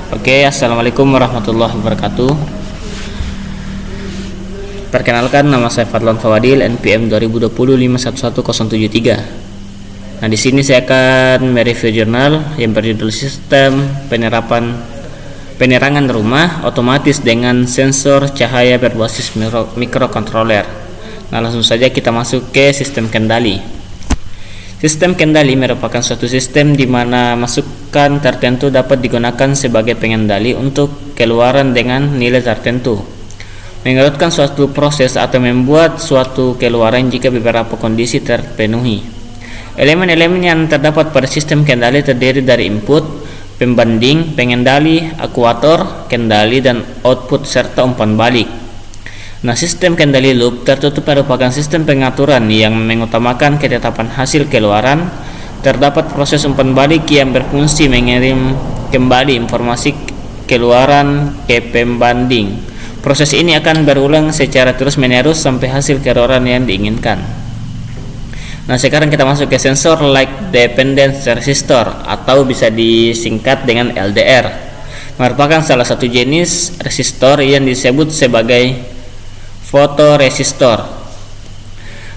Oke, assalamualaikum warahmatullahi wabarakatuh. Perkenalkan, nama saya Fadlan Fawadil, NPM 2020511073. Nah, di sini saya akan mereview jurnal yang berjudul Sistem Penerangan Rumah Otomatis dengan Sensor Cahaya Berbasis Mikrokontroler. Nah, langsung saja kita masuk ke sistem kendali. Sistem kendali merupakan suatu sistem di mana masukan tertentu dapat digunakan sebagai pengendali untuk keluaran dengan nilai tertentu, mengurutkan suatu proses atau membuat suatu keluaran jika beberapa kondisi terpenuhi. Elemen-elemen yang terdapat pada sistem kendali terdiri dari input, pembanding, pengendali, akuator, kendali, dan output serta umpan balik. Nah, sistem kendali loop tertutup merupakan sistem pengaturan yang mengutamakan ketetapan hasil keluaran. Terdapat proses umpan balik yang berfungsi mengirim kembali informasi keluaran ke pembanding. Proses ini akan berulang secara terus-menerus sampai hasil keluaran yang diinginkan. Nah, sekarang kita masuk ke sensor light dependence resistor atau bisa disingkat dengan LDR. Merupakan salah satu jenis resistor yang disebut sebagai fotoresistor.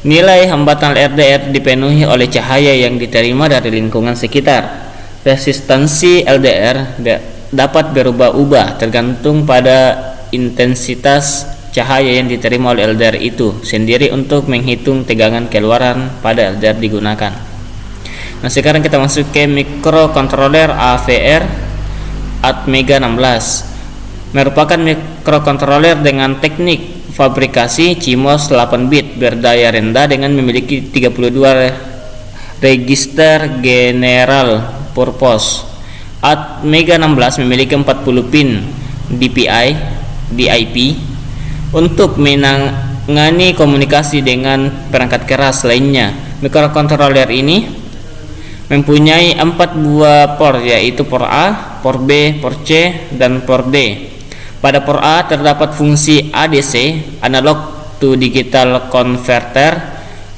Nilai hambatan LDR dipenuhi oleh cahaya yang diterima dari lingkungan sekitar. Resistansi LDR dapat berubah-ubah tergantung pada intensitas cahaya yang diterima oleh LDR itu sendiri untuk menghitung tegangan keluaran pada LDR digunakan. Nah, sekarang kita masuk ke mikrokontroler AVR Atmega 16. Merupakan mikrokontroler dengan teknik fabrikasi CMOS 8 bit berdaya rendah dengan memiliki 32 register general purpose. Atmega 16 memiliki 40 pin DIP untuk menangani komunikasi dengan perangkat keras lainnya. Mikrokontroler ini mempunyai 4 buah port, yaitu port A, port B, port C, dan port D. Pada port A terdapat fungsi ADC, analog to digital converter.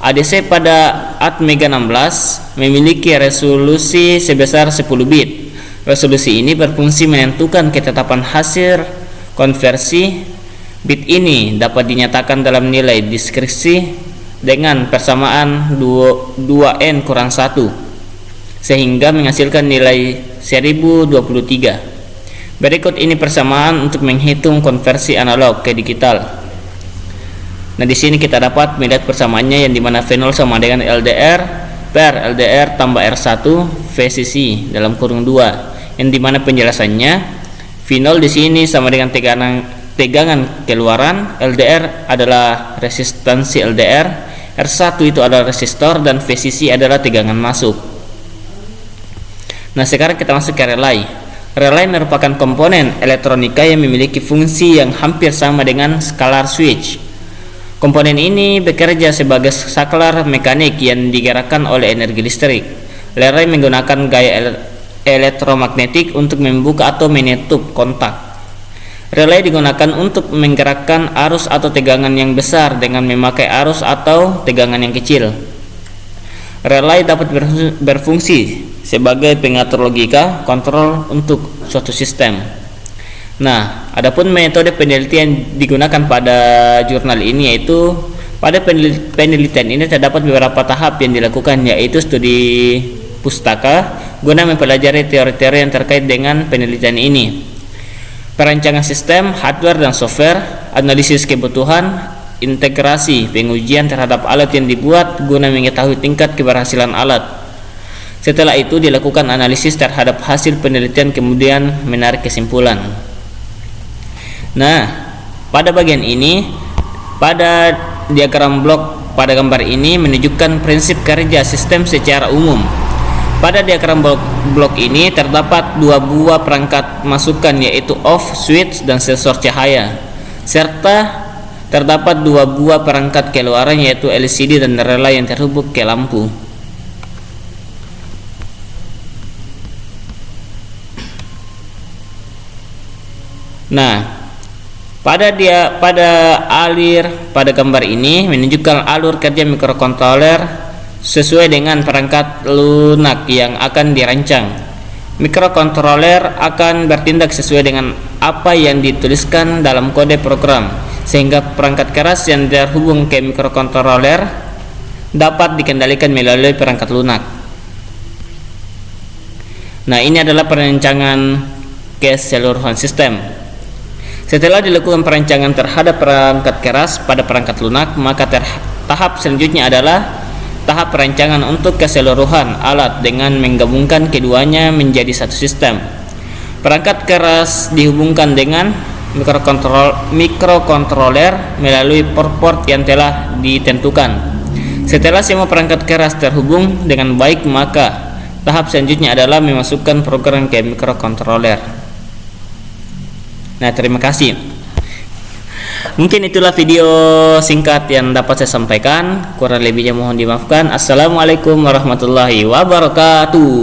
ADC pada Atmega 16 memiliki resolusi sebesar 10 bit. Resolusi ini berfungsi menentukan ketetapan hasil konversi. Bit ini dapat dinyatakan dalam nilai diskresi dengan persamaan 2n kurang 1 sehingga menghasilkan nilai 1023. Berikut ini persamaan untuk menghitung konversi analog ke digital. Nah, di sini kita dapat melihat persamaannya yang dimana V0 sama dengan LDR per LDR tambah R1 VCC dalam kurung 2, yang dimana penjelasannya V0 di sini sama dengan tegangan keluaran, LDR adalah resistansi LDR, R1 itu adalah resistor, dan VCC adalah tegangan masuk. Nah, sekarang kita masuk ke relay. Relay merupakan komponen elektronika yang memiliki fungsi yang hampir sama dengan scalar switch. Komponen ini bekerja sebagai saklar mekanik yang digerakkan oleh energi listrik. Relay menggunakan gaya elektromagnetik untuk membuka atau menutup kontak. Relay digunakan untuk menggerakkan arus atau tegangan yang besar dengan memakai arus atau tegangan yang kecil. Relay dapat berfungsi sebagai pengatur logika kontrol untuk suatu sistem. Nah, adapun metode penelitian digunakan pada jurnal ini, yaitu pada penelitian ini terdapat beberapa tahap yang dilakukan, yaitu studi pustaka guna mempelajari teori-teori yang terkait dengan penelitian ini, perancangan sistem, hardware dan software, analisis kebutuhan, integrasi, pengujian terhadap alat yang dibuat guna mengetahui tingkat keberhasilan alat. Setelah itu dilakukan analisis terhadap hasil penelitian, kemudian menarik kesimpulan. Nah, pada bagian ini, pada diagram blok pada gambar ini menunjukkan prinsip kerja sistem secara umum. Pada diagram blok ini terdapat 2 buah perangkat masukan, yaitu off switch dan sensor cahaya, serta terdapat 2 buah perangkat keluaran, yaitu LCD dan relay yang terhubung ke lampu. Nah, pada gambar ini menunjukkan alur kerja mikrokontroler sesuai dengan perangkat lunak yang akan dirancang. Mikrokontroler akan bertindak sesuai dengan apa yang dituliskan dalam kode program, sehingga perangkat keras yang terhubung ke mikrokontroler dapat dikendalikan melalui perangkat lunak. Nah, ini adalah perancangan keseluruhan sistem. Setelah dilakukan perancangan terhadap perangkat keras pada perangkat lunak, maka tahap selanjutnya adalah tahap perancangan untuk keseluruhan alat dengan menggabungkan keduanya menjadi satu sistem. Perangkat keras dihubungkan dengan mikrokontroler melalui port-port yang telah ditentukan. Setelah semua perangkat keras terhubung dengan baik, maka tahap selanjutnya adalah memasukkan program ke mikrokontroler. Nah, terima kasih. Mungkin itulah video singkat yang dapat saya sampaikan. Kurang lebihnya mohon dimaafkan. Assalamualaikum warahmatullahi wabarakatuh.